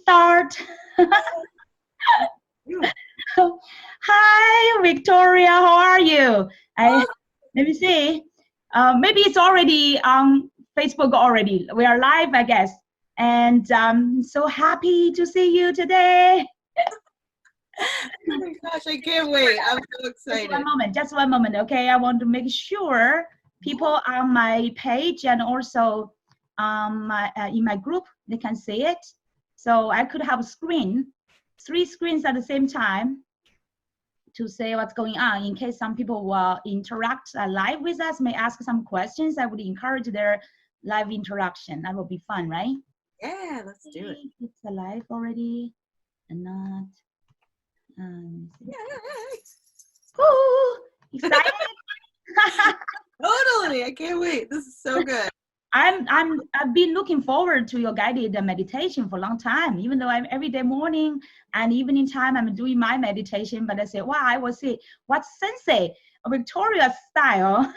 start. Hi, Victoria. How are you? Let me see. Maybe it's already on Facebook already. We are live, I guess. And so happy to see you today. Oh my gosh, I can't wait. I'm so excited. Just one moment, okay? I want to make sure people on my page and also in my group, they can see it. So I could have three screens at the same time to say what's going on in case some people will interact live with us, may ask some questions. I would encourage their live interaction. That will be fun, right? Yeah, let's do it. It's alive already and not. Ooh, excited! Totally, I can't wait. This is so good. I've been looking forward to your guided meditation for a long time. Even though I'm every day morning and evening time I'm doing my meditation, but I say, wow, I will see what's Sensei Victoria style.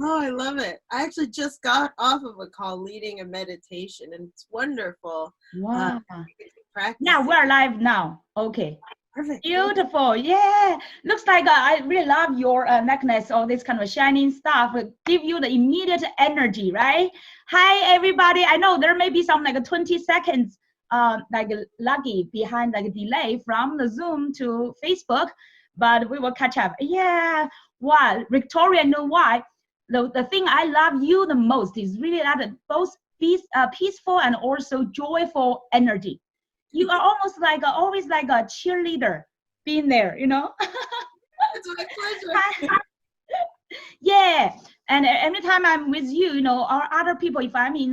Oh, I love it. I actually just got off of a call leading a meditation, and it's wonderful. Wow. Practice. Yeah, we're live now. Okay. Perfect. Beautiful. Yeah. Looks like I really love your necklace, all this kind of shining stuff. It give you the immediate energy, right? Hi, everybody. I know there may be some like 20 seconds like lucky behind like delay from the Zoom to Facebook, but we will catch up. Yeah. Wow. Victoria, know why? The thing I love you the most is really that both peaceful and also joyful energy. You are almost like always like a cheerleader being there, you know. It's my pleasure. Yeah, and every time I'm with you, you know, or other people, if I'm in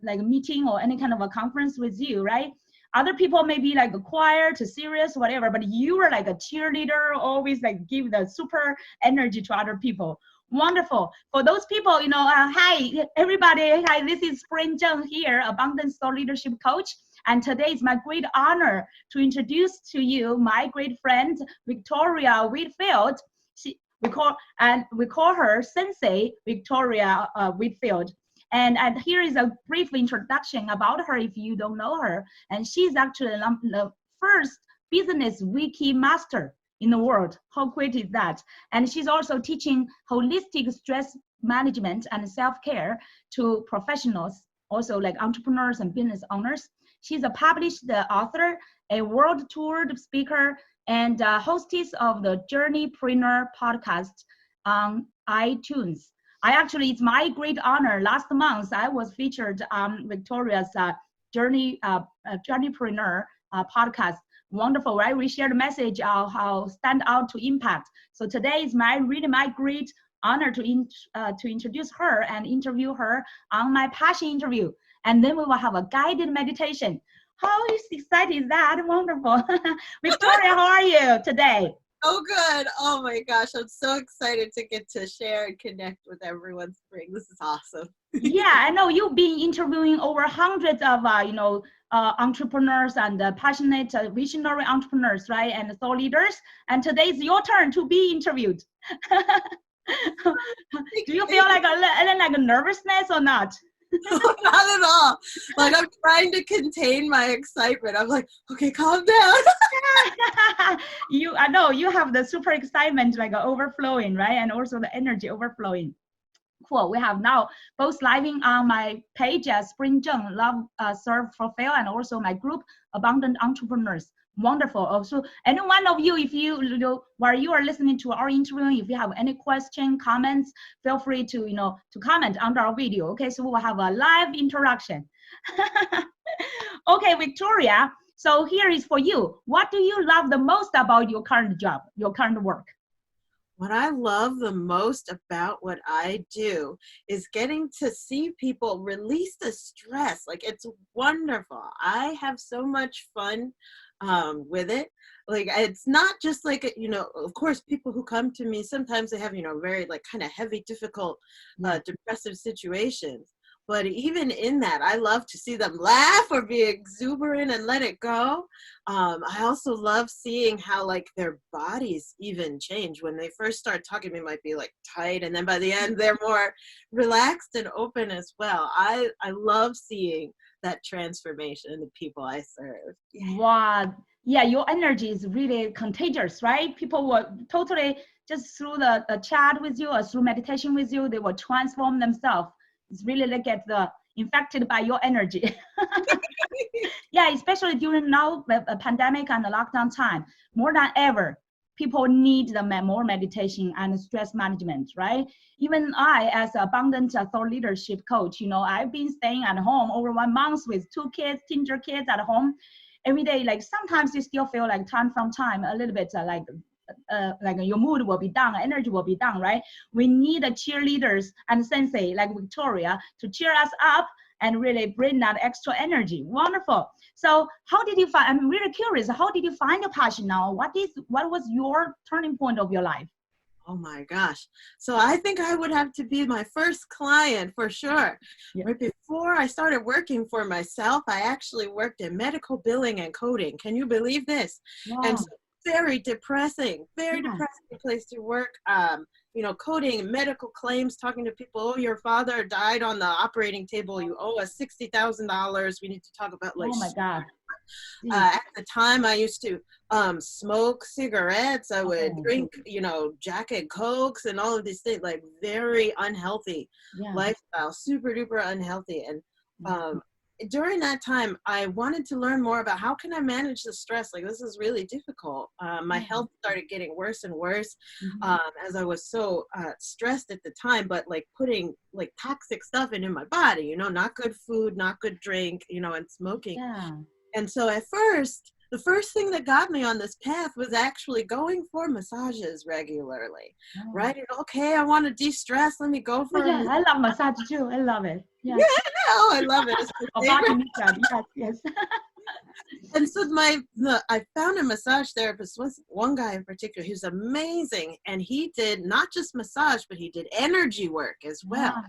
like a meeting or any kind of a conference with you, right? Other people may be like quiet, serious, whatever, but you are like a cheerleader, always like give the super energy to other people. Wonderful. For those people, you know, hi everybody. Hi, this is Spring Zheng here, Abundance Soul Leadership Coach. And today is my great honor to introduce to you my great friend, Victoria Whitfield. We call her Sensei Victoria Whitfield. And here is a brief introduction about her if you don't know her. And she's actually the first business wiki master in the world. How great is that? And she's also teaching holistic stress management and self-care to professionals, also like entrepreneurs and business owners. She's a published author, a world toured speaker, and hostess of the Journeypreneur podcast on iTunes. It's my great honor. Last month, I was featured on Victoria's Journeypreneur podcast. Wonderful, right? We shared a message of how stand out to impact. So today is my great honor to introduce her and interview her on my passion interview. And then we will have a guided meditation. How excited is that? Wonderful. Victoria, how are you today? Oh, good. Oh my gosh, I'm so excited to get to share and connect with everyone. Spring, this is awesome. Yeah, I know you've been interviewing over hundreds of entrepreneurs and passionate visionary entrepreneurs, right? And thought leaders. And today is your turn to be interviewed. Do you feel like a nervousness or not? Not at all. Like I'm trying to contain my excitement. I'm like, okay, calm down. I know you have the super excitement like overflowing, right? And also the energy overflowing. Cool. We have now both living on my page as Spring Zheng, Love, Serve, Fulfill, and also my group, Abundant Entrepreneurs. Wonderful. Also, any one of you, if you while you are listening to our interview, if you have any question, comments, feel free to to comment under our video. Okay, so we will have a live interaction. Okay, Victoria. So here is for you. What do you love the most about your current job, your current work? What I love the most about what I do is getting to see people release the stress. Like it's wonderful. I have so much fun with it. Like it's not just like, of course, people who come to me, sometimes they have, very like kind of heavy, difficult, depressive situations. But even in that, I love to see them laugh or be exuberant and let it go. I also love seeing how like their bodies even change. When they first start talking, they might be like tight, and then by the end, they're more relaxed and open as well. I love seeing that transformation in the people I serve. Yeah. Wow. Yeah, your energy is really contagious, right? People will totally just through the chat with you or through meditation with you, they will transform themselves. It's really like get the infected by your energy. Yeah, especially during now the pandemic and the lockdown time, more than ever, people need the more meditation and stress management, right? Even I, as abundant thought leadership coach, I've been staying at home over 1 month with 2 kids, teenager kids at home every day. Like sometimes you still feel like time from time a little bit like your mood will be down, energy will be down, right? We need cheerleaders and sensei like Victoria to cheer us up and really bring that extra energy. Wonderful. So how did you find, I'm really curious, how did you find your passion now? What was your turning point of your life? Oh my gosh. So I think I would have to be my first client for sure. Yeah. Right before I started working for myself, I actually worked in medical billing and coding. Can you believe this? Wow. And so very depressing Yeah. place to work. Coding medical claims, talking to people. Oh, your father died on the operating table. You owe us $60,000. We need to talk about Oh my God. at the time, I used to smoke cigarettes. I would drink, Jack and Cokes and all of these things, like very unhealthy lifestyle, super duper unhealthy. And during that time, I wanted to learn more about how can I manage the stress. Like, this is really difficult. My health started getting worse and worse as I was so stressed at the time, but like putting like toxic stuff into my body, not good food, not good drink, and smoking. Yeah. And so at first, the first thing that got me on this path was actually going for massages regularly, right? And, okay, I want to de-stress. Let me go for yeah, I love massage too. I love it. Yes. Yeah, I love it. It's my favorite. Yes. And so I found a massage therapist, one guy in particular, he was amazing. And he did not just massage, but he did energy work as well. Wow.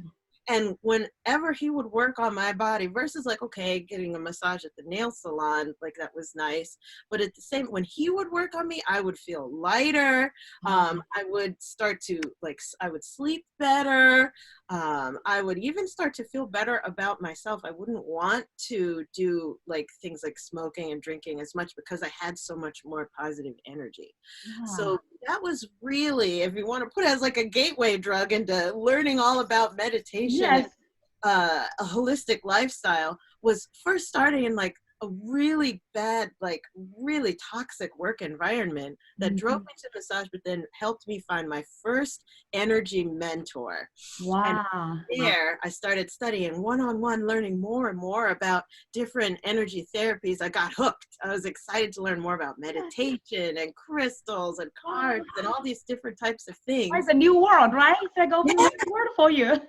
And whenever he would work on my body versus like, okay, getting a massage at the nail salon, like that was nice. But at the same, when he would work on me, I would feel lighter. I would start to I would sleep better. I would even start to feel better about myself. I wouldn't want to do like things like smoking and drinking as much because I had so much more positive energy. So that was really, if you want to put it as like a gateway drug into learning all about meditation and a holistic lifestyle, was first starting in like a really bad, like really toxic work environment that drove me to massage, but then helped me find my first energy mentor. Wow. And there I started studying one-on-one, learning more and more about different energy therapies. I got hooked. I was excited to learn more about meditation and crystals and cards and all these different types of things. It's a new world, right? It's like a new world for you.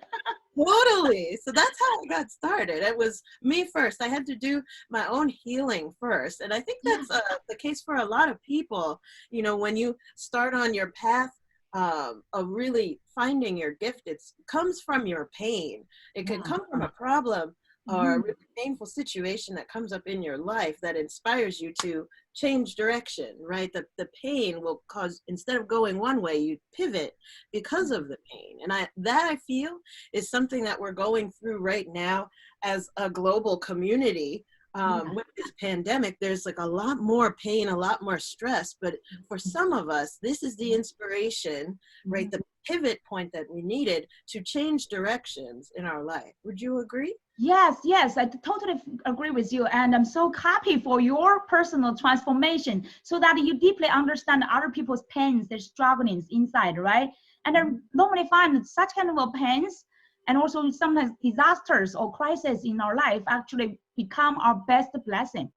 Totally. So that's how I got started. It was me first. I had to do my own healing first. And I think that's the case for a lot of people. When you start on your path of really finding your gift, it comes from your pain. It can come from a problem or a really painful situation that comes up in your life that inspires you to change direction, right? The pain will cause, instead of going one way, you pivot because of the pain. And I feel is something that we're going through right now as a global community. With this pandemic, there's like a lot more pain, a lot more stress, but for some of us, this is the inspiration, right? The pivot point that we needed to change directions in our life. Would you agree? Yes, I totally agree with you. And I'm so happy for your personal transformation so that you deeply understand other people's pains, their strugglings inside, right? And I normally find such kind of pains and also sometimes disasters or crises in our life actually become our best blessing,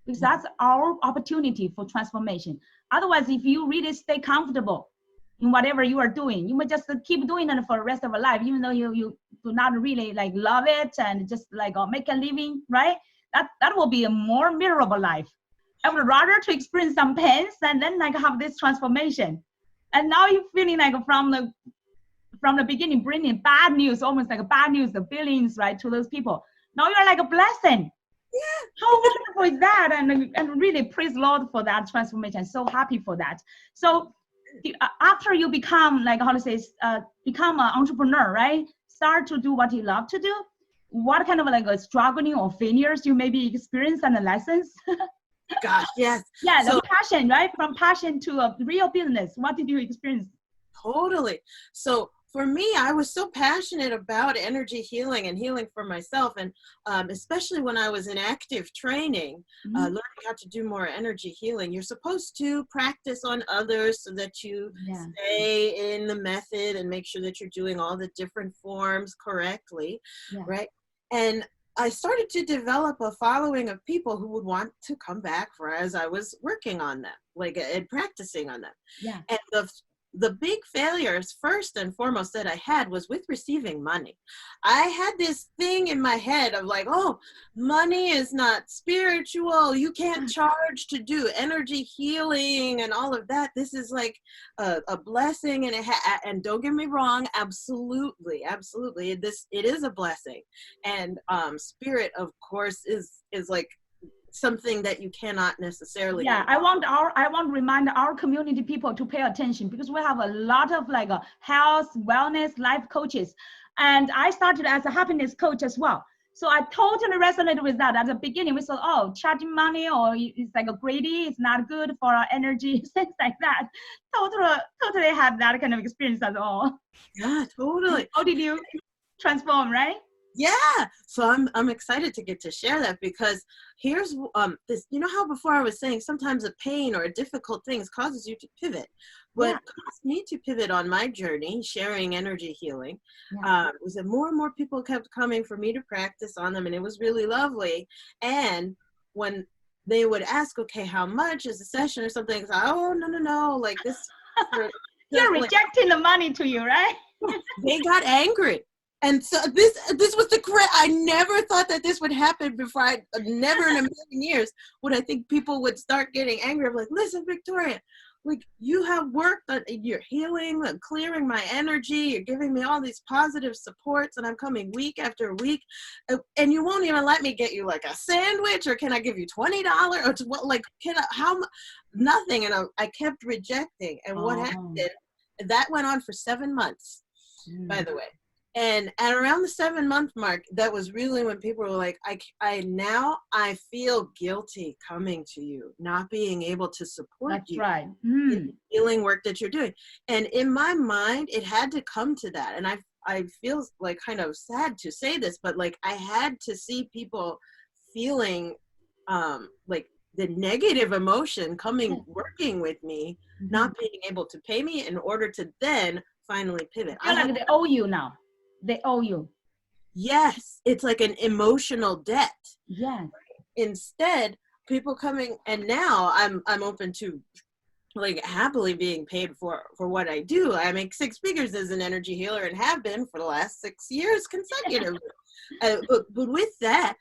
because that's our opportunity for transformation. Otherwise, if you really stay comfortable in whatever you are doing, you might just keep doing it for the rest of your life, even though you do not really like love it and just like make a living, right? That will be a more miserable life. I would rather to experience some pains and then like have this transformation. And now you're feeling like from the beginning bringing bad news, almost like a bad news, the feelings, right, to those people. Now you're like a blessing. Yeah. How wonderful is that? And really praise Lord for that transformation. So happy for that. So after you become like, how to say, become an entrepreneur, right? Start to do what you love to do. what kind of like a struggling or failures you maybe experienced and the lessons? Gosh, yes. Yeah, So the passion, right? From passion to a real business. What did you experience? totally. So for me, I was so passionate about energy healing and healing for myself. And especially when I was in active training, Mm-hmm. learning how to do more energy healing, you're supposed to practice on others so that you Yeah. stay in the method and make sure that you're doing all the different forms correctly, Yeah. right? And I started to develop a following of people who would want to come back for as I was working on them, like and practicing on them. Yeah. And the big failures, first and foremost, that I had was with receiving money. I had this thing in my head of like, oh, money is not spiritual. You can't charge to do energy healing and all of that. This is like a blessing, and and don't get me wrong, absolutely, absolutely, it is a blessing, and spirit, of course, is like something that you cannot necessarily. Yeah, I want to remind our community people to pay attention, because we have a lot of like health, wellness, life coaches, and I started as a happiness coach as well. So I totally resonated with that. At the beginning, we thought, oh, charging money or it's like a greedy, it's not good for our energy, things like that. Totally had that kind of experience at all. Yeah, totally. How did you transform, right? Yeah, so I'm excited to get to share that, because here's this, you know how before I was saying sometimes a pain or a difficult thing causes you to pivot. What Yeah. caused me to pivot on my journey sharing energy healing was that more and more people kept coming for me to practice on them, and it was really lovely. And when they would ask, okay, how much is a session or something, it's like, oh, no, like this for You're like, rejecting the money to you, right? they got angry. And so this was the correct. I never thought that this would happen before. I never in a million years would I think people would start getting angry. I'm like, listen, Victoria, like you have worked on, you're healing and clearing my energy. You're giving me all these positive supports, and I'm coming week after week, and you won't even let me get you like a sandwich, or can I give you $20 or to what? Like, can I? How? Nothing. And I kept rejecting. And what happened? That went on for 7 months, by the way. And at around the 7-month mark, that was really when people were like, I feel guilty coming to you, not being able to support That's you right. in the healing work that you're doing. And in my mind, it had to come to that. And I feel like kind of sad to say this, but like I had to see people feeling like the negative emotion coming, working with me, not being able to pay me in order to then finally pivot. I feel like they owe you now. They owe you. Yes, it's like an emotional debt. Yes. Instead, people coming, and now I'm open to like happily being paid for what I do. I make 6 figures as an energy healer and have been for the last 6 years consecutively. But with that,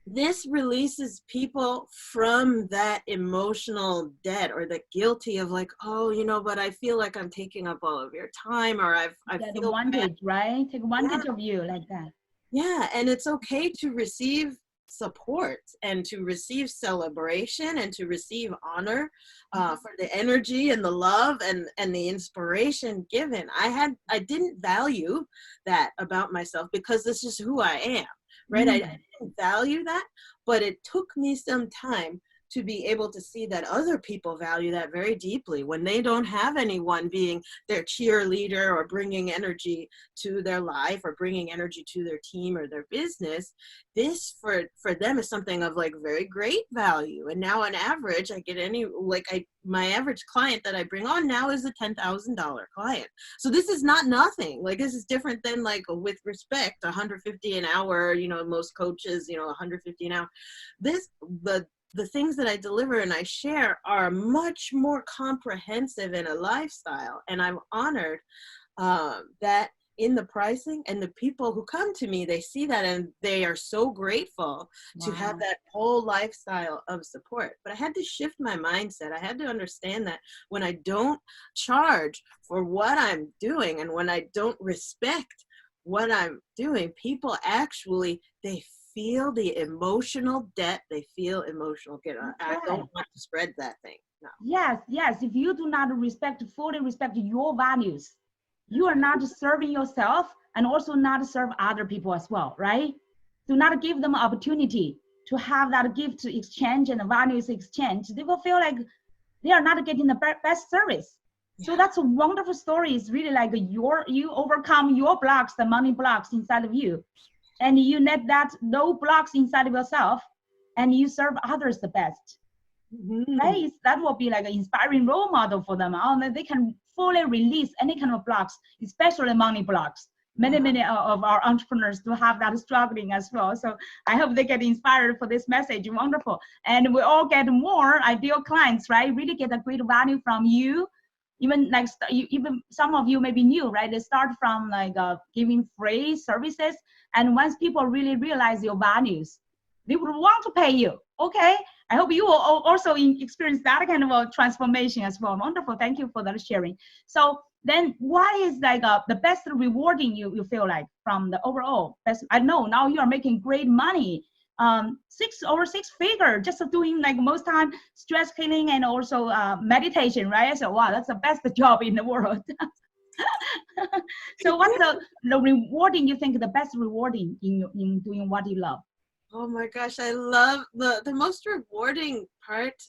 this releases people from that emotional debt or the guilty of like, oh, you know, but I feel like I'm taking up all of your time, or I feel advantage, right? Take advantage Yeah. of you like that. Yeah, and it's okay to receive support and to receive celebration and to receive honor for the energy and the love and the inspiration given. I didn't value that about myself because this is who I am, right? I didn't value that, but it took me some time to be able to see that other people value that very deeply when they don't have anyone being their cheerleader or bringing energy to their life or bringing energy to their team or their business. This for them is something of like very great value. And now on average, I get my average client that I bring on now is a $10,000 client. So this is not nothing. Like this is different than like with respect, 150 an hour, you know, most coaches, you know, 150 an hour. The things that I deliver and I share are much more comprehensive in a lifestyle. And I'm honored that in the pricing, and the people who come to me, they see that and they are so grateful to have that whole lifestyle of support. But I had to shift my mindset. I had to understand that when I don't charge for what I'm doing and when I don't respect what I'm doing, people actually, they feel the emotional debt. They feel emotional. I don't want to spread that thing. No. Yes. If you do not fully respect your values, you are not serving yourself and also not serve other people as well, right? Do not give them opportunity to have that gift exchange and values exchange. They will feel like they are not getting the best service. So that's a wonderful story. It's really like you overcome your blocks, the money blocks inside of you, and you let that no blocks inside of yourself, and you serve others the best. Right? That will be like an inspiring role model for them. They can fully release any kind of blocks, especially money blocks. Many of our entrepreneurs do have that struggling as well. So I hope they get inspired for this message. Wonderful. And we all get more ideal clients, right? Really get a great value from you. Even like even some of you may be new, right? They start from like giving free services, and once people really realize your values, they would want to pay you. Okay, I hope you will also experience that kind of a transformation as well. Wonderful, thank you for that sharing. So then what is like the best rewarding you feel like from the overall best? I know now you are making great money, over six figure, just doing like most time stress healing and also meditation, right? So wow, that's the best job in the world. So what's the rewarding, you think the best rewarding in doing what you love? Oh my gosh, I love the most rewarding part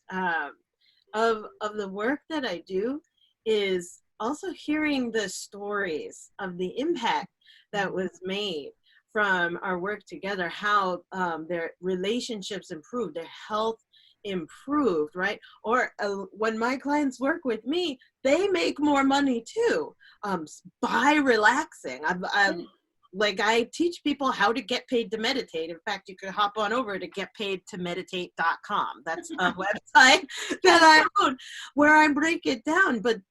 of the work that I do is also hearing the stories of the impact that was made from our work together, how their relationships improved, their health improved, right? Or when my clients work with me, they make more money too by relaxing. Like I teach people how to get paid to meditate. In fact, you could hop on over to getpaidtomeditate.com. That's a website that I own where I break it down. But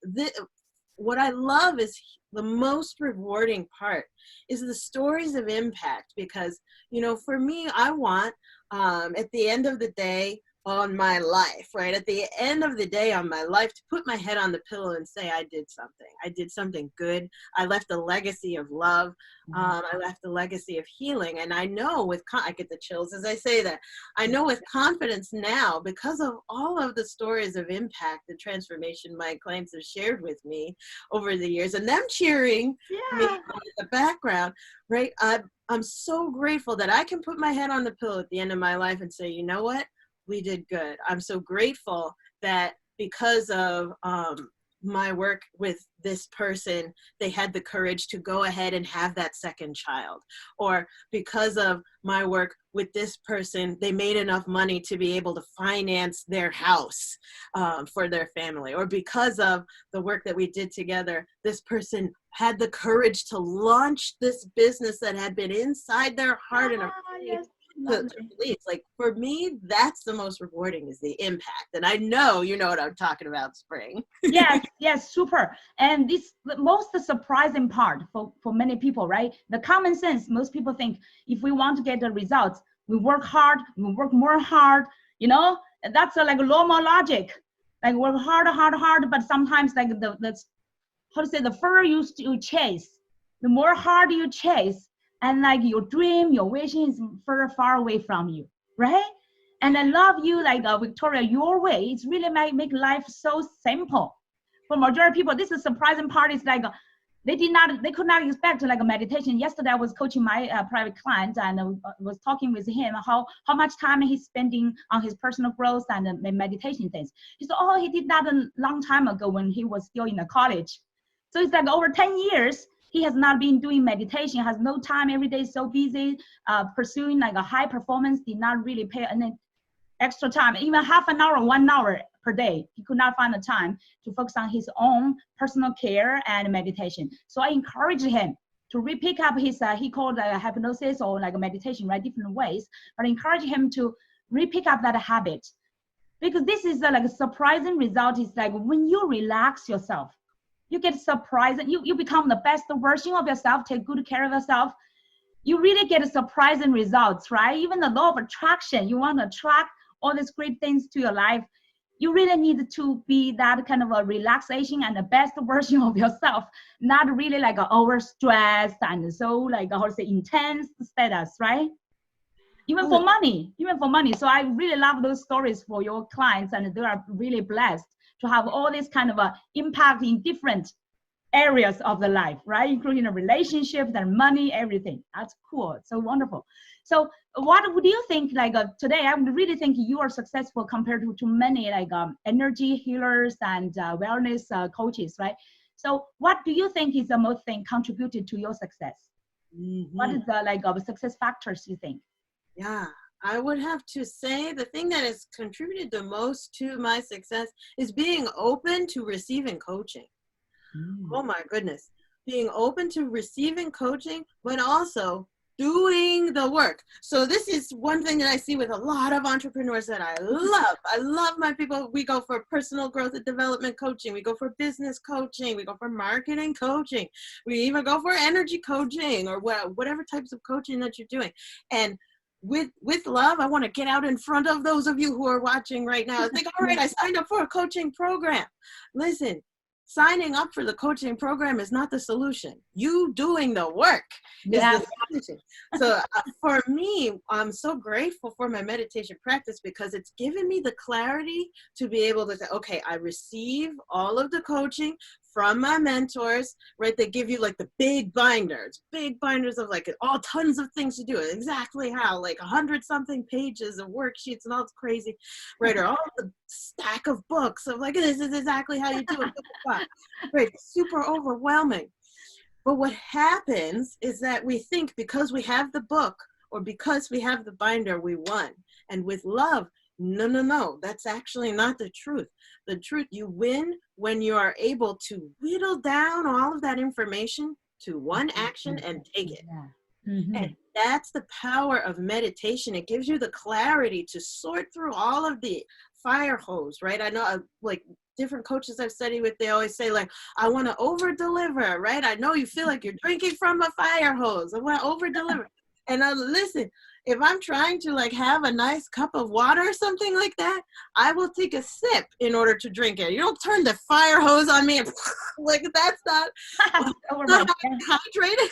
what I love is the most rewarding part is the stories of impact, because, you know, for me, I want at the end of the day on my life, right? At the end of the day on my life, to put my head on the pillow and say, I did something. I did something good. I left a legacy of love. I left a legacy of healing. And I know I get the chills as I say that. I know with confidence now, because of all of the stories of impact and transformation my clients have shared with me over the years, and them cheering me in the background, right? I'm so grateful that I can put my head on the pillow at the end of my life and say, you know what? We did good. I'm so grateful that because of my work with this person, they had the courage to go ahead and have that second child. Or because of my work with this person, they made enough money to be able to finance their house for their family. Or because of the work that we did together, this person had the courage to launch this business that had been inside their heart and to release. Like for me, that's the most rewarding, is the impact. And I know you know what I'm talking about, Spring. Yes, super. And this the most surprising part for many people, right? The common sense, most people think if we want to get the results, we work hard, we work more hard, you know, that's like normal logic. Like work hard, but sometimes like the how to say, the further you chase, the more hard you chase, and like your dream, your vision is far away from you, right? And I love you, like Victoria, your way. It's really make life so simple. For majority of people, this is surprising part is like they could not expect like a meditation. Yesterday, I was coaching my private client and was talking with him how much time he's spending on his personal growth and meditation things. He said, oh, he did that a long time ago when he was still in the college. So it's like over 10 years, he has not been doing meditation, has no time, every day so busy, pursuing like a high performance, did not really pay any extra time, even half an hour, 1 hour per day. He could not find the time to focus on his own personal care and meditation. So I encouraged him to pick up his, he called hypnosis or like a meditation, right? Different ways, but I encourage him to pick up that habit. Because this is like a surprising result is like when you relax yourself, you get surprised and you become the best version of yourself, take good care of yourself. You really get surprising results, right? Even the law of attraction, you want to attract all these great things to your life. You really need to be that kind of a relaxation and the best version of yourself, not really like an overstressed and so like how to say intense status, right? Even for money. So I really love those stories for your clients, and they are really blessed to have all this kind of impact in different areas of the life, right? Including the relationships and money, everything. That's cool. It's so wonderful. So what would you think, like today, I would really think you are successful compared to many like energy healers and wellness coaches, right? So what do you think is the most thing contributed to your success? What is the like success factors you think? Yeah, I would have to say the thing that has contributed the most to my success is being open to receiving coaching. Oh my goodness. Being open to receiving coaching, but also doing the work. So this is one thing that I see with a lot of entrepreneurs that I love. I love my people. We go for personal growth and development coaching. We go for business coaching. We go for marketing coaching. We even go for energy coaching or whatever types of coaching that you're doing. And with love, I want to get out in front of those of you who are watching right now. Think, all right, I signed up for a coaching program. Listen, signing up for the coaching program is not the solution. You doing the work is the solution. So for me, I'm so grateful for my meditation practice because it's given me the clarity to be able to say, okay, I receive all of the coaching from my mentors, right? They give you like the big binders of like all tons of things to do. Exactly how, like 100-something pages of worksheets and all it's crazy, right? Or all the stack of books of like, this is exactly how you do it. Right, super overwhelming. But what happens is that we think because we have the book or because we have the binder, we won. And with love, no, that's actually not the truth. The truth, you win when you are able to whittle down all of that information to one action and take it. And that's the power of meditation. It gives you the clarity to sort through all of the fire hose, right? I know like different coaches I've studied with, they always say like, I want to over deliver, right? I know you feel like you're drinking from a fire hose. I want to over deliver. And listen, if I'm trying to like have a nice cup of water or something like that, I will take a sip in order to drink it. You don't turn the fire hose on me and like that's not hydrated.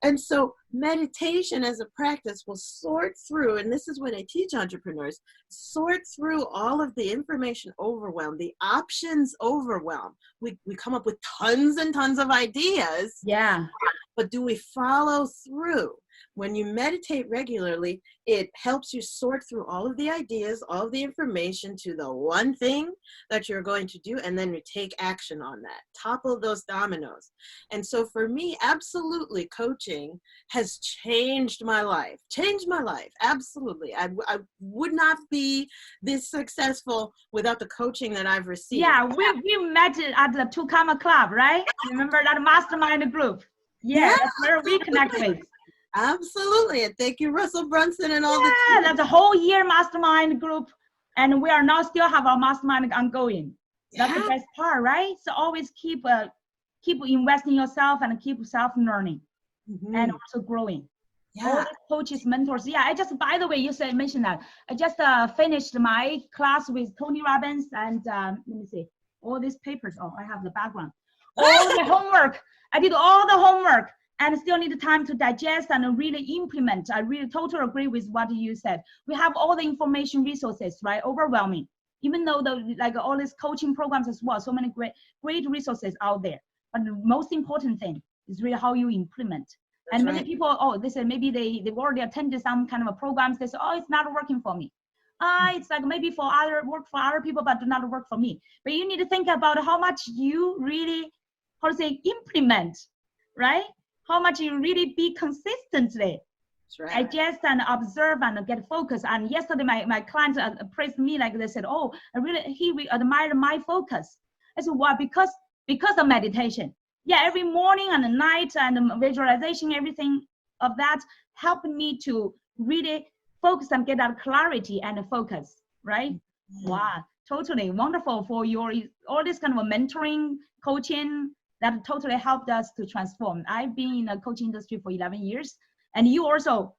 And so meditation as a practice will sort through, and this is what I teach entrepreneurs, sort through all of the information overwhelm, the options overwhelm. We come up with tons and tons of ideas. Yeah. But do we follow through? When you meditate regularly, it helps you sort through all of the ideas, all of the information to the one thing that you're going to do, and then you take action on that. Topple those dominoes. And so for me, absolutely, coaching has changed my life. Absolutely. I would not be this successful without the coaching that I've received. Yeah, we met at the Tukama Club, right? Remember that mastermind group? Yeah, that's where we connect with. Absolutely. And thank you, Russell Brunson and all the team. That's a whole year mastermind group. And we are now still have our mastermind ongoing. That's the best part, right? So always keep investing in yourself and keep self-learning and also growing. All the coaches, mentors. Yeah, I just, by the way, you mentioned that. I just finished my class with Tony Robbins and let me see, all these papers. Oh, I have the background. All the homework. I did all the homework. And still need time to digest and really implement. I really totally agree with what you said. We have all the information resources, right? Overwhelming. Even though like all these coaching programs as well, so many great resources out there. But the most important thing is really how you implement. That's and many people, they say maybe they've already attended some kind of a programs. They say, oh, it's not working for me. It's like maybe work for other people, but do not work for me. But you need to think about how much you really, implement, right? How much you really be consistently digest and observe and get focused. And yesterday, my clients praised me, like they said, oh, he admired my focus. I said, why? Because of meditation. Yeah, every morning and night and visualization, everything of that helped me to really focus and get that clarity and focus, right? Wow, totally wonderful for all this kind of mentoring, coaching, that totally helped us to transform. I've been in the coaching industry for 11 years, and you also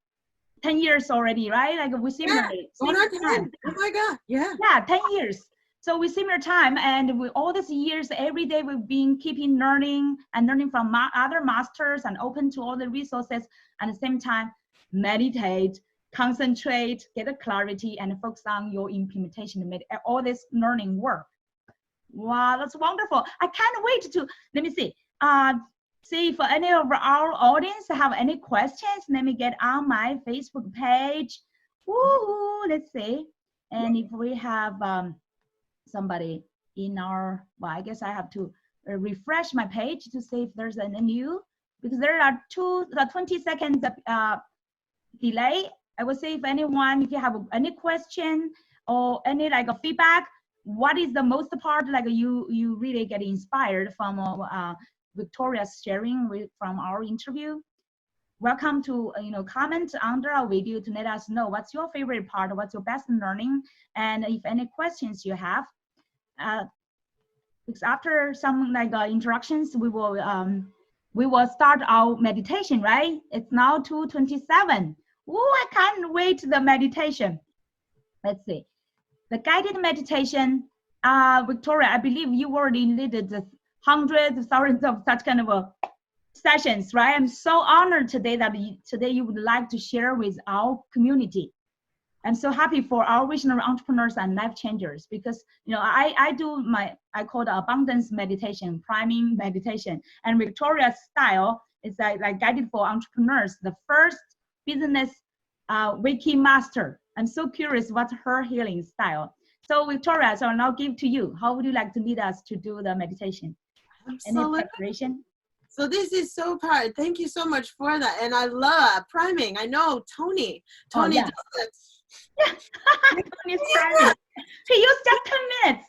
10 years already, right? Like we similar time. Oh my God, yeah. Yeah, 10 years. So we similar time, and with all these years, every day we've been keeping learning and learning from other masters and open to all the resources. At the same time, meditate, concentrate, get a clarity, and focus on your implementation to make all this learning work. Wow, that's wonderful. I can't wait to, let me see if any of our audience have any questions. Let me get on my Facebook page. Woo, let's see. And if we have somebody in our, well, I guess I have to refresh my page to see if there's any new, because there are 20 seconds delay. I will say if anyone, if you have any question or any like a feedback, what is the most part like you really get inspired from Victoria's sharing from our interview? Welcome to comment under our video to let us know what's your favorite part, what's your best learning, and if any questions you have. Because after some like introductions, we will start our meditation, right? It's now 2:27. Oh, I can't wait the meditation. Let's see. The guided meditation, Victoria, I believe you already leaded the hundreds, thousands of such kind of sessions, right? I'm so honored today that today you would like to share with our community. I'm so happy for our visionary entrepreneurs and life changers, because I do I call the abundance meditation, priming meditation, and Victoria's style is like guided for entrepreneurs, the first business Wiki master. I'm so curious what's her healing style. So Victoria, so I'll now give to you. How would you like to lead us to do the meditation? Absolutely. Any preparation? So this is so powerful. Thank you so much for that. And I love priming. I know Tony does that. Yeah. Tony's priming. He used just 10 minutes.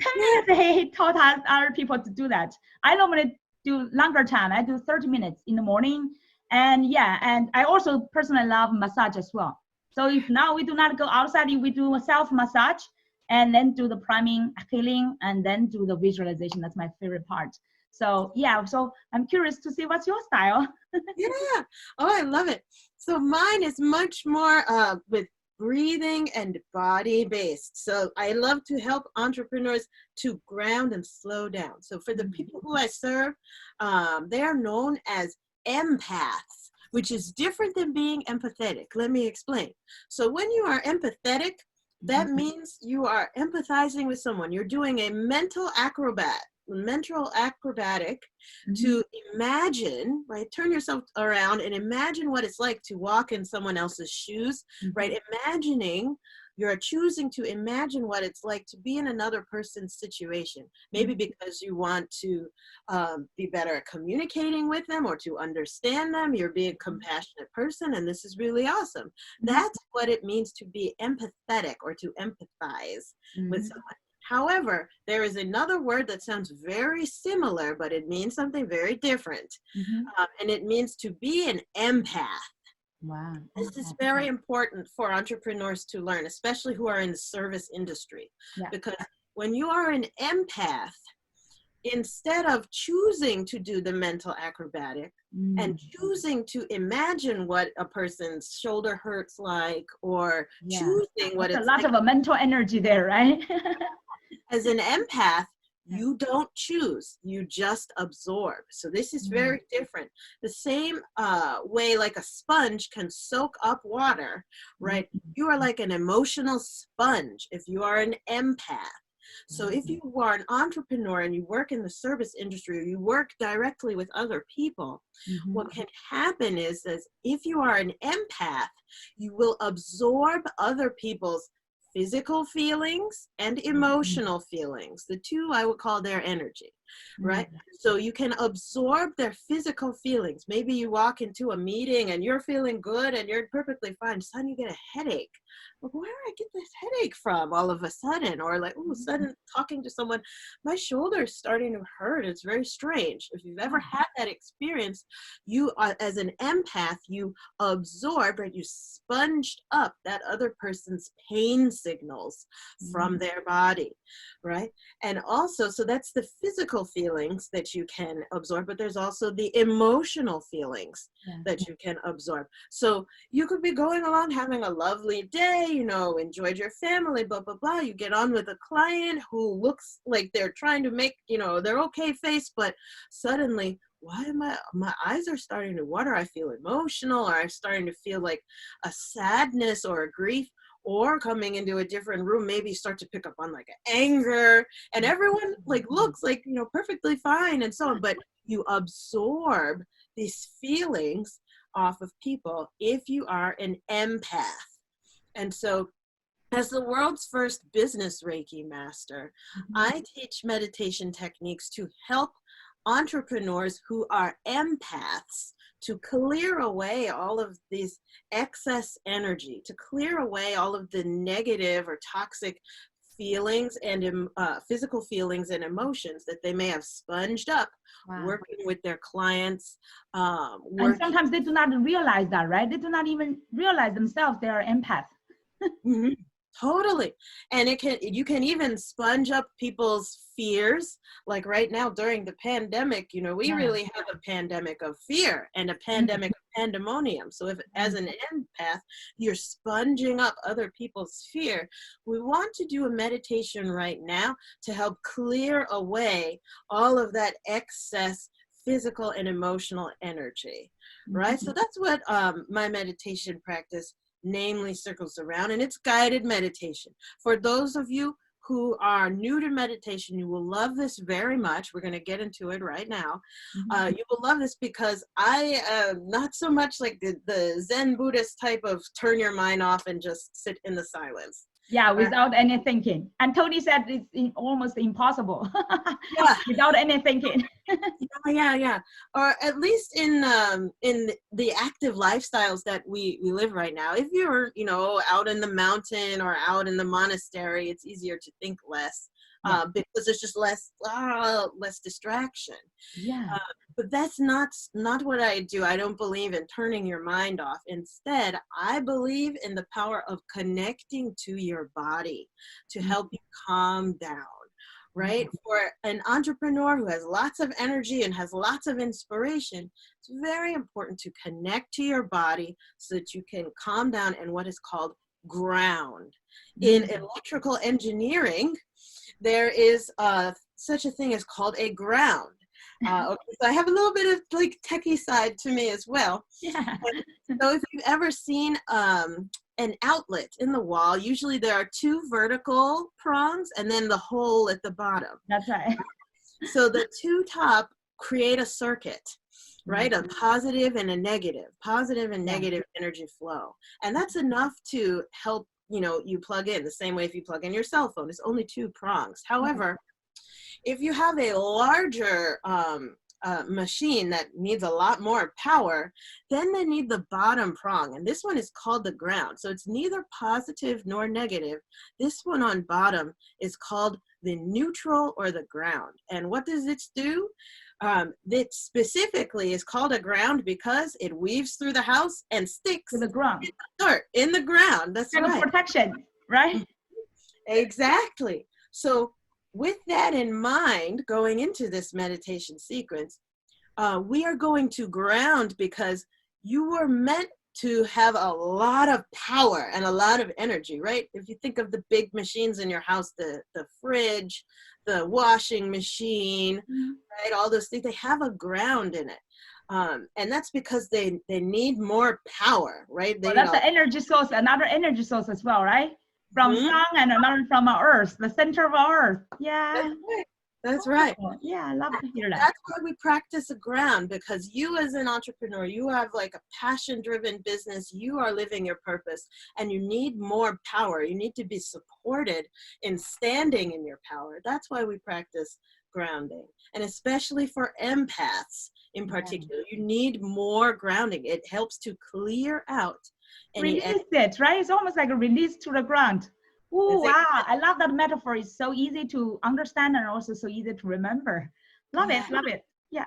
10 minutes he taught us other people to do that. I normally do longer time. I do 30 minutes in the morning. And yeah, and I also personally love massage as well. So if now we do not go outside, we do a self massage and then do the priming, healing, and then do the visualization. That's my favorite part. So yeah, so I'm curious to see what's your style. Yeah. Oh, I love it. So mine is much more with breathing and body based. So I love to help entrepreneurs to ground and slow down. So for the people who I serve, they are known as empaths, which is different than being empathetic. Let me explain. So when you are empathetic, that means you are empathizing with someone. You're doing a mental acrobatic to imagine, right? Turn yourself around and imagine what it's like to walk in someone else's shoes, right? Imagining, you're choosing to imagine what it's like to be in another person's situation, maybe because you want to be better at communicating with them or to understand them. You're being a compassionate person, and this is really awesome. That's what it means to be empathetic or to empathize with someone. However, there is another word that sounds very similar, but it means something very different. And it means to be an empath. Wow. This is very important for entrepreneurs to learn, especially who are in the service industry. Because when you are an empath, instead of choosing to do the mental acrobatic and choosing to imagine what a person's shoulder hurts like, or choosing what it's like. A lot of mental energy there, right? As an empath, you don't choose, you just absorb. So this is very different. The same way like a sponge can soak up water, right? You are like an emotional sponge if you are an empath. So if you are an entrepreneur and you work in the service industry, or you work directly with other people, what can happen is if you are an empath, you will absorb other people's physical feelings and emotional feelings. The two I would call their energy, right? So you can absorb their physical feelings. Maybe you walk into a meeting and you're feeling good and you're perfectly fine. Suddenly you get a headache. Like, where did I get this headache from all of a sudden? Or like, oh, sudden talking to someone, my shoulder's starting to hurt. It's very strange. If you've ever had that experience, you as an empath, you absorb or you sponged up that other person's pain signals from their body, right? And also, so that's the physical feelings that you can absorb, but there's also the emotional feelings that you can absorb. So you could be going along having a lovely day, enjoyed your family, blah, blah, blah. You get on with a client who looks like they're trying to make, their okay face, but suddenly, why am my eyes are starting to water. I feel emotional, or I'm starting to feel like a sadness or a grief. or coming into a different room, maybe start to pick up on like anger, and everyone like looks like, you know, perfectly fine and so on, but you absorb these feelings off of people if you are an empath. And so as the world's first business Reiki master, I teach meditation techniques to help entrepreneurs who are empaths to clear away all of these excess energy, to clear away all of the negative or toxic feelings and physical feelings and emotions that they may have sponged up working with their clients. And sometimes they do not realize that, right? They do not even realize themselves they are empaths. Totally. And you can even sponge up people's fears. Like right now during the pandemic, you know, we really have a pandemic of fear and a pandemic of pandemonium. So if as an empath, you're sponging up other people's fear, we want to do a meditation right now to help clear away all of that excess physical and emotional energy, right? So that's what my meditation practice namely circles around, and it's guided meditation. For those of you who are new to meditation, you will love this very much. We're going to get into it right now. You will love this because I am not so much like the Zen Buddhist type of turn your mind off and just sit in the silence. Yeah, without any thinking. And Tony said it's almost impossible. Yeah. Without any thinking. Yeah. Or at least in the active lifestyles that we live right now. If you're, you know, out in the mountain or out in the monastery, it's easier to think less because there's just less distraction. Yeah. But that's not what I do. I don't believe in turning your mind off. Instead, I believe in the power of connecting to your body to help you calm down, right? For an entrepreneur who has lots of energy and has lots of inspiration, it's very important to connect to your body so that you can calm down and what is called ground. In electrical engineering, there is such a thing as called a ground. Okay, so I have a little bit of like techie side to me as well. Yeah. So if you've ever seen an outlet in the wall, usually there are two vertical prongs and then the hole at the bottom. That's right. So the two top create a circuit, right? A positive and a negative energy flow. And that's enough to help, you know, you plug in the same way if you plug in your cell phone. It's only two prongs. However, if you have a larger machine that needs a lot more power, then they need the bottom prong. And this one is called the ground. So it's neither positive nor negative. This one on bottom is called the neutral or the ground. And what does it do? It specifically is called a ground because it weaves through the house and sticks to the ground. In the ground. That's kind right. of protection, right? Exactly. So with that in mind, going into this meditation sequence, we are going to ground because you were meant to have a lot of power and a lot of energy, right? If you think of the big machines in your house, the fridge, the washing machine, right? All those things, they have a ground in it. And that's because they need more power, right? Well, that's the energy source, another energy source as well, right? From sun and another from our earth, the center of our earth. Yeah. That's right. Yeah, I love to hear that. That's why we practice a ground, because you as an entrepreneur, you have like a passion-driven business, you are living your purpose, and you need more power. You need to be supported in standing in your power. That's why we practice grounding. And especially for empaths in particular, you need more grounding. It helps to clear out release it, right? It's almost like a release to the ground. Oh, wow. I love that metaphor. It's so easy to understand and also so easy to remember. Love it. Yeah.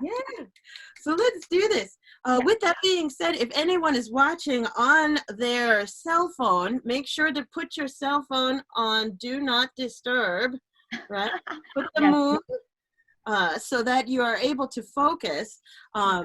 So let's do this. With that being said, if anyone is watching on their cell phone, make sure to put your cell phone on Do Not Disturb, right? Put the mood so that you are able to focus.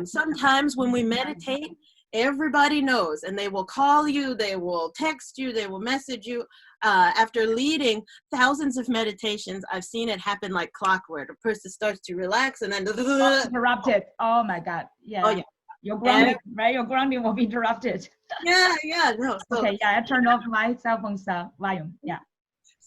Sometimes when we meditate, everybody knows, and they will call you, they will text you, they will message you. After leading thousands of meditations, I've seen it happen like clockwork. A person starts to relax and then interrupted. Oh my God. Yeah. Oh yeah. Your And grounding, right? Your grounding will be interrupted. yeah, no. So, Okay, yeah, I turned off my cell phone's volume. Yeah.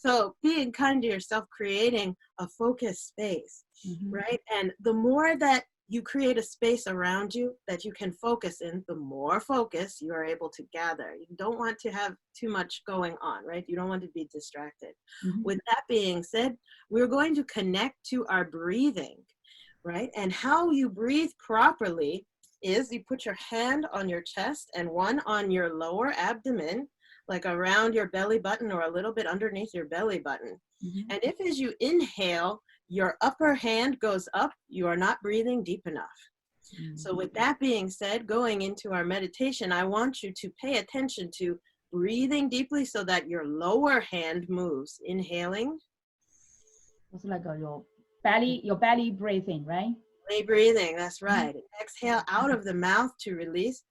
so being kind to yourself, creating a focused space, Mm-hmm. right? And the more that you create a space around you that you can focus in, the more focus you are able to gather. You don't want to have too much going on, right? You don't want to be distracted. Mm-hmm. With that being said, we're going to connect to our breathing, right? And how you breathe properly is you put your hand on your chest and one on your lower abdomen, like around your belly button or a little bit underneath your belly button. Mm-hmm. And if as you inhale, your upper hand goes up, you are not breathing deep enough. Mm-hmm. So with that being said, going into our meditation, I want you to pay attention to breathing deeply so that your lower hand moves. Inhaling. It's like your belly breathing, right? Belly breathing, that's right. Exhale out of the mouth to release.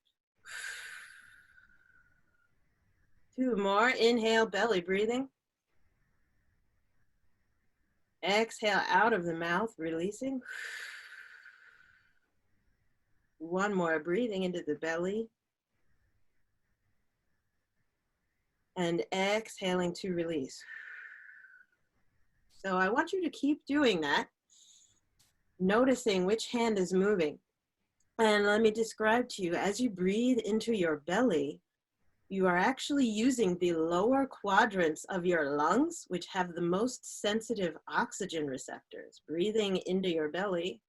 2 more. Inhale, belly breathing. Exhale out of the mouth, releasing. 1 more, breathing into the belly. And exhaling to release. So I want you to keep doing that, noticing which hand is moving. And let me describe to you, as you breathe into your belly, you are actually using the lower quadrants of your lungs, which have the most sensitive oxygen receptors. Breathing into your belly,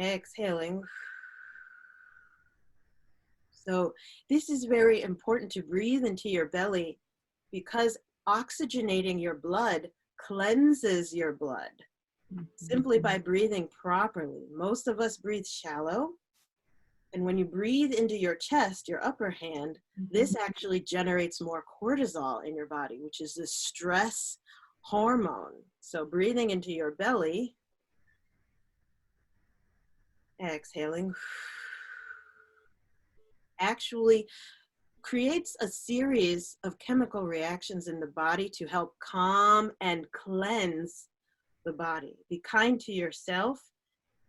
exhaling. So this is very important to breathe into your belly because oxygenating your blood cleanses your blood simply by breathing properly. Most of us breathe shallow. And when you breathe into your chest, your upper hand, this actually generates more cortisol in your body, which is the stress hormone. So breathing into your belly, exhaling, actually creates a series of chemical reactions in the body to help calm and cleanse the body. Be kind to yourself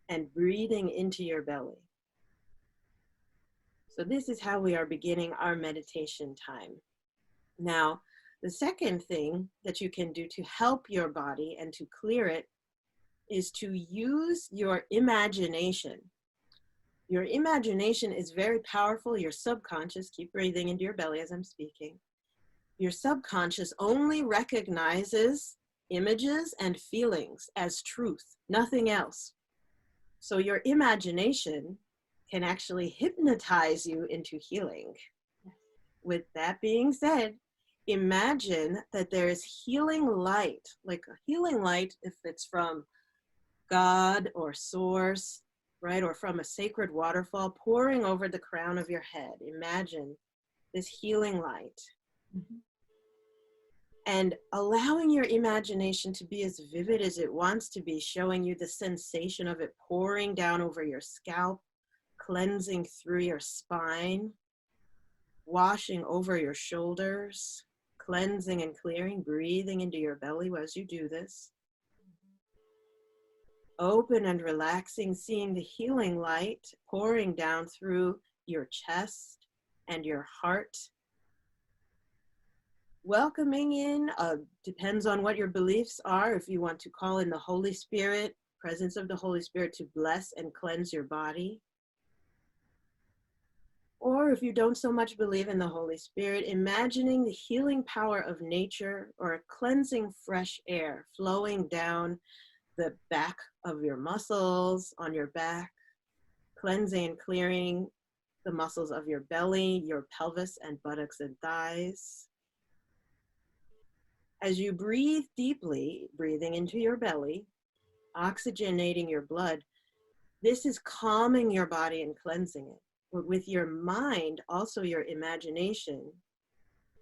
and breathing into your belly. So this is how we are beginning our meditation time. Now, the second thing that you can do to help your body and to clear it is to use your imagination. Your imagination is very powerful. Your subconscious, keep breathing into your belly as I'm speaking. Your subconscious only recognizes images and feelings as truth, nothing else. So your imagination can actually hypnotize you into healing. With that being said, imagine that there is healing light, like a healing light if it's from God or source, right? Or from a sacred waterfall pouring over the crown of your head. Imagine this healing light. And allowing your imagination to be as vivid as it wants to be, showing you the sensation of it pouring down over your scalp, cleansing through your spine, washing over your shoulders, cleansing and clearing, breathing into your belly as you do this. Open and relaxing, seeing the healing light pouring down through your chest and your heart. Welcoming in, depends on what your beliefs are. If you want to call in the Holy Spirit, presence of the Holy Spirit to bless and cleanse your body. Or if you don't so much believe in the Holy Spirit, imagining the healing power of nature or a cleansing fresh air flowing down the back of your muscles, on your back, cleansing and clearing the muscles of your belly, your pelvis and buttocks and thighs. As you breathe deeply, breathing into your belly, oxygenating your blood, this is calming your body and cleansing it. But with your mind, also your imagination,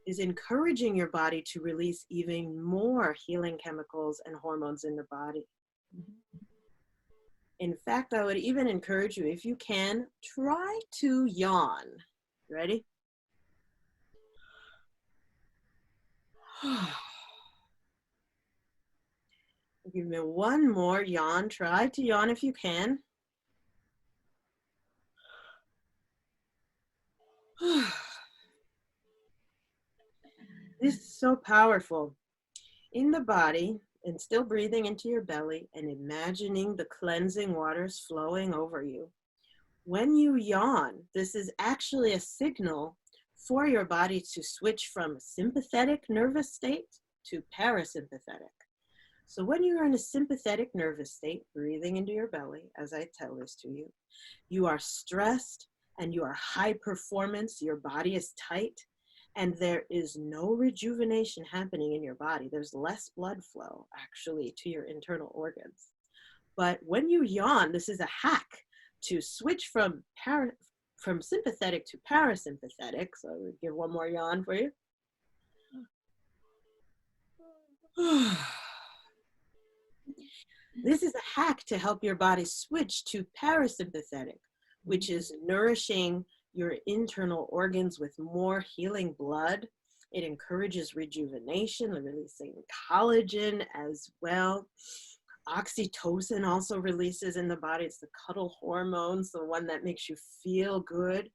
is encouraging your body to release even more healing chemicals and hormones in the body. In fact, I would even encourage you, if you can, try to yawn. Ready? Give me one more yawn. Try to yawn if you can. This is so powerful. In the body, and still breathing into your belly and imagining the cleansing waters flowing over you. When you yawn, this is actually a signal for your body to switch from sympathetic nervous state to parasympathetic. So when you're in a sympathetic nervous state, breathing into your belly, as I tell this to you, you are stressed and you are high performance, your body is tight, and there is no rejuvenation happening in your body. There's less blood flow actually to your internal organs. But when you yawn, this is a hack to switch from sympathetic to parasympathetic. So I would give one more yawn for you. This is a hack to help your body switch to parasympathetic, which is nourishing your internal organs with more healing blood. It encourages rejuvenation, releasing collagen as well. Oxytocin also releases in the body. It's the cuddle hormone, the one that makes you feel good.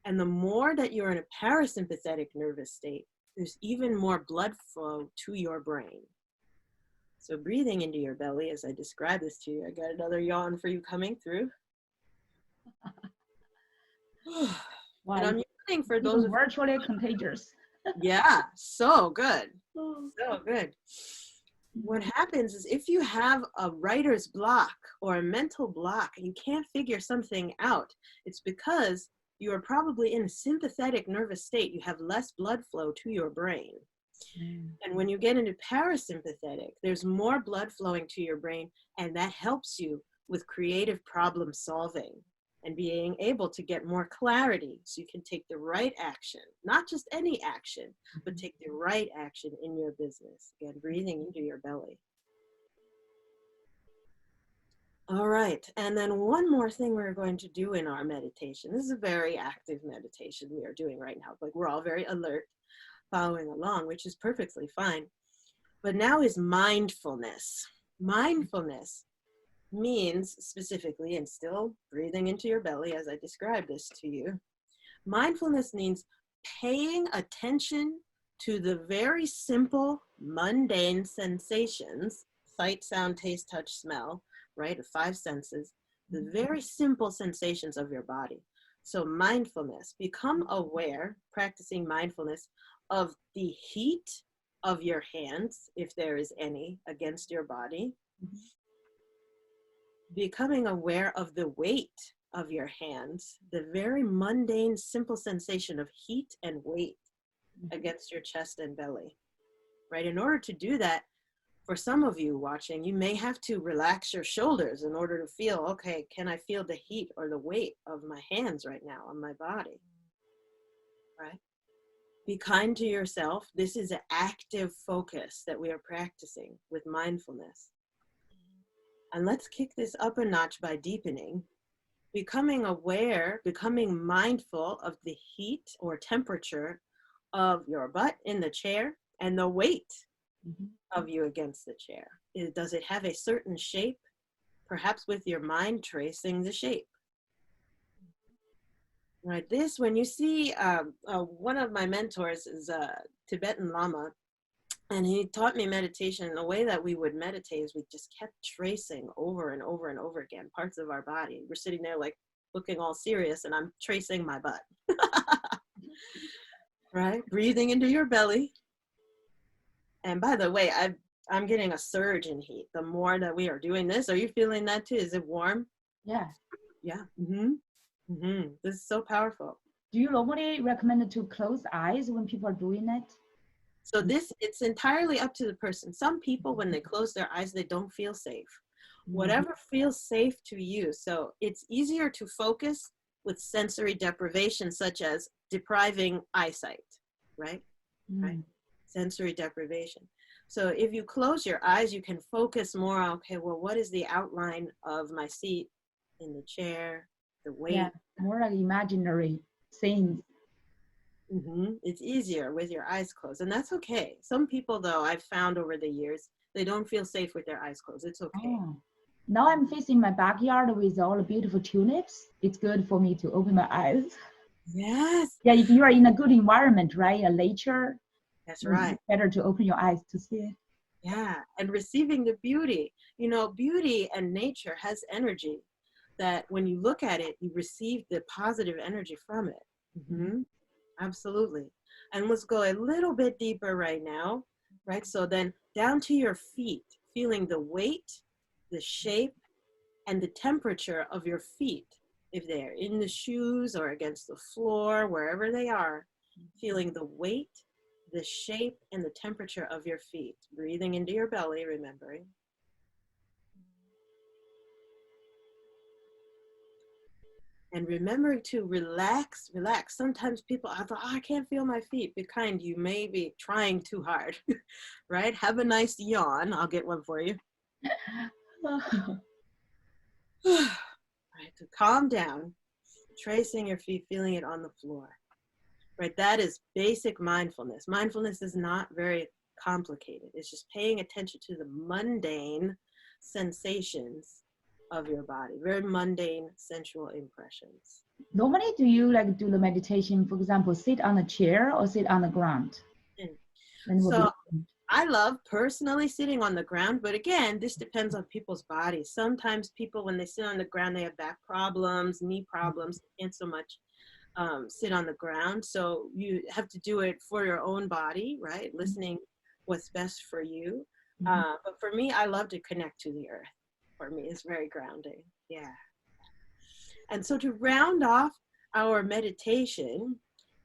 And the more that you're in a parasympathetic nervous state, there's even more blood flow to your brain. So breathing into your belly, as I describe this to you, I got another yawn for you coming through. Wow. And I'm yawning for those of virtually contagious. Yeah, so good. So good. What happens is if you have a writer's block or a mental block and you can't figure something out, it's because you are probably in a sympathetic nervous state. You have less blood flow to your brain. And when you get into parasympathetic, there's more blood flowing to your brain, and that helps you with creative problem solving and being able to get more clarity so you can take the right action, not just any action, but take the right action in your business. Again, breathing into your belly. All right, and then one more thing we're going to do in our meditation. This is a very active meditation we are doing right now. Like, we're all very alert, following along, which is perfectly fine. But now is mindfulness. Mindfulness means specifically, and still breathing into your belly as I describe this to you, mindfulness means paying attention to the very simple, mundane sensations, sight, sound, taste, touch, smell, right? The 5 senses, the very simple sensations of your body. So mindfulness, become aware, practicing mindfulness of the heat of your hands, if there is any, against your body. Becoming aware of the weight of your hands, the very mundane, simple sensation of heat and weight against your chest and belly, right? In order to do that, for some of you watching, you may have to relax your shoulders in order to feel, okay, can I feel the heat or the weight of my hands right now on my body, right? Be kind to yourself. This is an active focus that we are practicing with mindfulness. And let's kick this up a notch by deepening, becoming aware, becoming mindful of the heat or temperature of your butt in the chair and the weight of you against the chair. Does it have a certain shape? Perhaps with your mind tracing the shape. Right, this, when you see, one of my mentors is a Tibetan Lama, and he taught me meditation. And the way that we would meditate is we just kept tracing over and over and over again parts of our body. We're sitting there like looking all serious, and I'm tracing my butt. Right, breathing into your belly. And by the way, I'm getting a surge in heat the more that we are doing this. Are you feeling that too? Is it warm? Yeah. Yeah. This is so powerful. Do you normally recommend to close eyes when people are doing it? So it's entirely up to the person. Some people, when they close their eyes, they don't feel safe. Whatever feels safe to you. So it's easier to focus with sensory deprivation, such as depriving eyesight, right? Right. Sensory deprivation. So if you close your eyes, you can focus more on, okay, well, what is the outline of my seat in the chair, the weight? Yeah, more like imaginary scenes. It's easier with your eyes closed, and that's okay. Some people, though, I've found over the years, they don't feel safe with their eyes closed. It's okay. Oh. Now I'm facing my backyard with all the beautiful tulips. It's good for me to open my eyes. Yes. Yeah, if you are in a good environment, right? A nature, That's it's right. better to open your eyes to see it. Yeah. And receiving the beauty. You know, beauty and nature has energy that when you look at it, you receive the positive energy from it. Mm-hmm. Absolutely. And let's go a little bit deeper right now, right? So then down to your feet, feeling the weight, the shape, and the temperature of your feet. If they're in the shoes or against the floor, wherever they are, feeling the weight, the shape, and the temperature of your feet. Breathing into your belly, remembering. And remembering to relax, relax. Sometimes people, I thought, oh, I can't feel my feet. Be kind, you may be trying too hard, right? Have a nice yawn. I'll get one for you. Right, to calm down, tracing your feet, feeling it on the floor. Right, that is basic mindfulness. Mindfulness is not very complicated. It's just paying attention to the mundane sensations of your body, very mundane sensual impressions. Normally, do you like do the meditation, for example, sit on a chair or sit on the ground? Mm. Then will So be. I love personally sitting on the ground, but again, this depends on people's bodies. Sometimes people, when they sit on the ground, they have back problems, knee problems, they can't so much sit on the ground. So you have to do it for your own body, right? Listening what's best for you. But for me, I love to connect to the earth. For me, it's very grounding. Yeah. And so to round off our meditation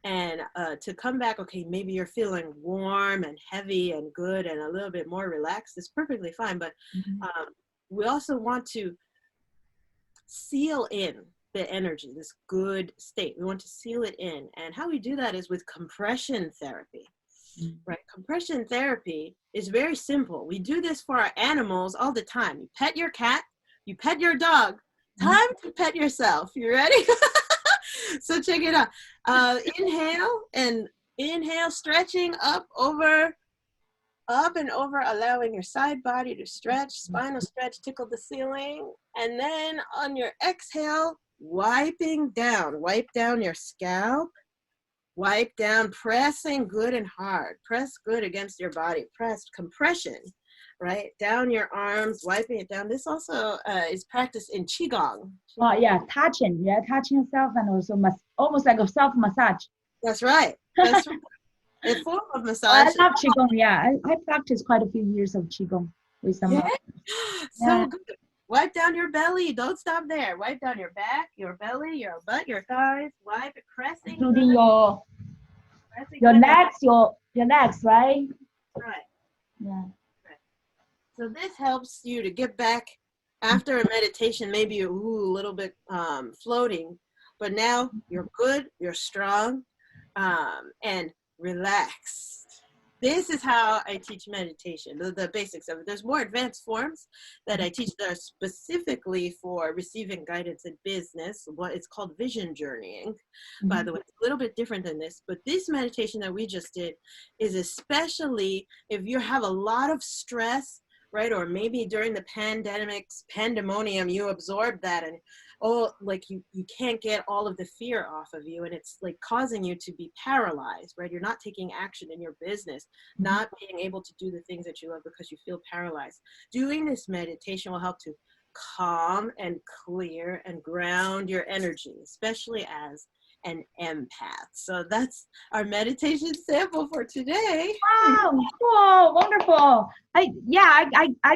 and to come back, okay, maybe you're feeling warm and heavy and good and a little bit more relaxed, it's perfectly fine. But we also want to seal in the energy, this good state. We want to seal it in. And how we do that is with compression therapy, right? Compression therapy is very simple. We do this for our animals all the time. You pet your cat, you pet your dog. Time to pet yourself. You ready? So check it out. Inhale, stretching up and over, allowing your side body to stretch, spinal stretch, tickle the ceiling. And then on your exhale, wipe down your scalp, wipe down, pressing good and hard, press good against your body, press compression, right? Down your arms, wiping it down. This also is practiced in Qigong. Oh yeah, touching yourself and also almost like a self massage. That's right. That's right. A form of Oh, I massage. love qigong. Yeah, I practiced quite a few years of qigong with some. Yeah, Yeah. so good. Wipe down your belly. Don't stop there. Wipe down your back, your belly, your butt, your thighs. Wipe it, pressing Including good. your Pressing your good. legs, your legs, right? Right. Yeah. Right. So this helps you to get back after a meditation. Maybe you're a little bit floating, but now you're good. You're strong, and relaxed. This is how I teach meditation, the basics of it. There's more advanced forms that I teach that are specifically for receiving guidance in business. What it's called vision journeying, by the way. It's a little bit different than this, but this meditation that we just did is especially if you have a lot of stress, right? Or maybe during the pandemonium, you absorbed that and like you can't get all of the fear off of you, and it's like causing you to be paralyzed, right? You're not taking action in your business, not being able to do the things that you love because you feel paralyzed. Doing this meditation will help to calm and clear and ground your energy, especially as an empath. So that's our meditation sample for today. Wow, cool, wonderful. I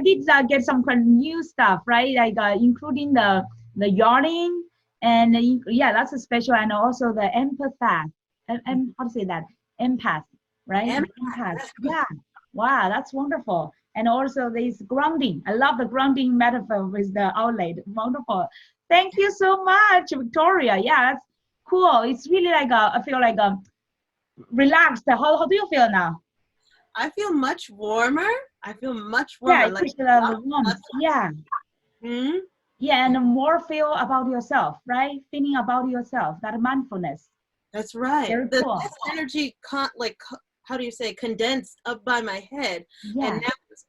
did get some kind of new stuff, right? Like including the yawning and yeah, that's a special, and also the empath and how to say that, empath, right? The empath. Yeah. Wow, that's wonderful. And also this grounding. I love the grounding metaphor with the outlet. Wonderful. Thank you so much, Victoria. Yeah, that's cool. It's really like I feel like relaxed. How do you feel now? I feel much warmer. I feel much Yeah, warmer. Like especially the warmth. Yeah. hmm Yeah, and more feel about yourself, right? Feeling about yourself, that mindfulness. That's right. Very cool. This energy, how do you say, condensed up by my head, and Yeah, now it's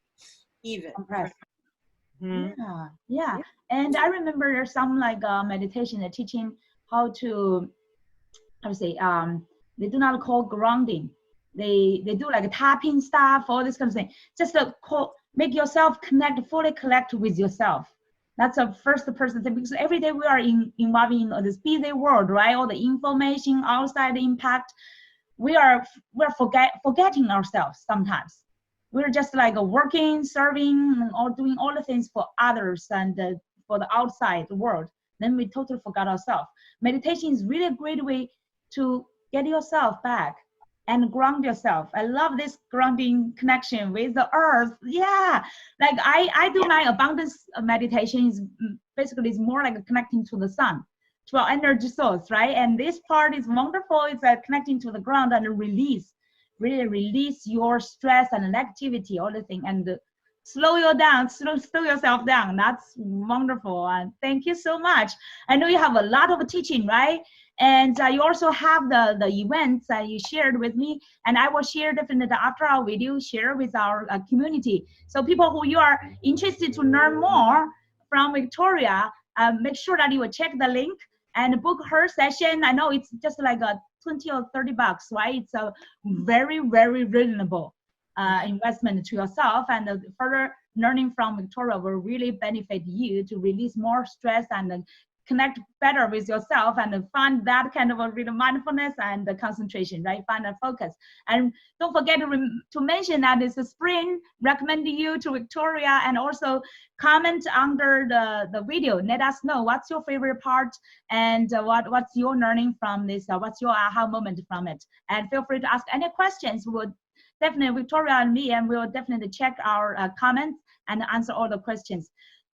even. compressed. Mhm. Yeah, yeah. Yeah. And I remember there's some like meditation teaching how to how to say, they do not call grounding. They do like tapping stuff, all this kind of thing. Just make yourself fully connect with yourself. That's a first person thing, because every day we are involved in this busy world, right? All the information, outside impact, we're forgetting ourselves sometimes. We're just like working, serving, or doing all the things for others and for the outside world. Then we totally forgot ourselves. Meditation is really a great way to get yourself back and ground yourself. I love this grounding connection with the earth. Yeah, like I do my abundance meditation is basically is more like connecting to the sun, to our energy source, right? And this part is wonderful. It's connecting to the ground and really release your stress and negativity, all the thing, and slow yourself down. That's wonderful. And thank you so much. I know you have a lot of teaching, right? And you also have the events that you shared with me, and I will share definitely after our video, share with our community. So people who you are interested to learn more from Victoria, make sure that you will check the link and book her session. I know it's just like a 20 or 30 bucks, right? It's a very, very reasonable investment to yourself, and further learning from Victoria will really benefit you to release more stress and connect better with yourself and find that kind of a real mindfulness and the concentration, right? Find a focus. And don't forget to mention that it's a spring, recommend you to Victoria, and also comment under the video. Let us know what's your favorite part and what's your learning from this, what's your aha moment from it. And feel free to ask any questions. We'll definitely, Victoria and me, and we'll definitely check our comments and answer all the questions.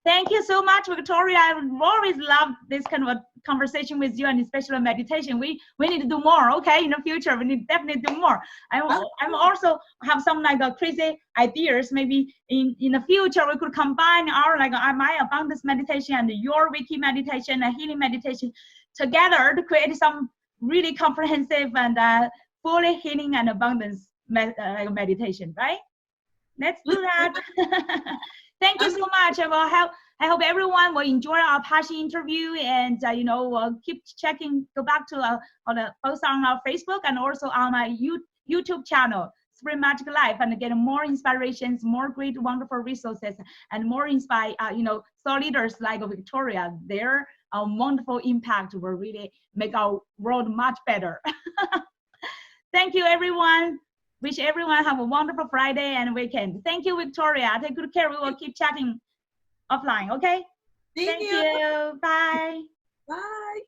Thank you so much, Victoria. I've always loved this kind of a conversation with you, and especially meditation. We need to do more, okay? In the future, we need definitely do more. I'm also have some like crazy ideas. Maybe in the future we could combine our my abundance meditation and your wiki meditation and healing meditation together to create some really comprehensive and fully healing and abundance meditation, right? Let's do that. Thank you so much. I hope everyone will enjoy our passion interview, and we'll keep checking. Go back to both on our Facebook and also on my YouTube channel, Spring Magic Life, and get more inspirations, more great, wonderful resources, and more inspire. Thought leaders like Victoria. Their wonderful impact will really make our world much better. Thank you, everyone. Wish everyone have a wonderful Friday and weekend. Thank you, Victoria. Take good care. We will keep chatting offline, okay? Thank you. Bye. Bye.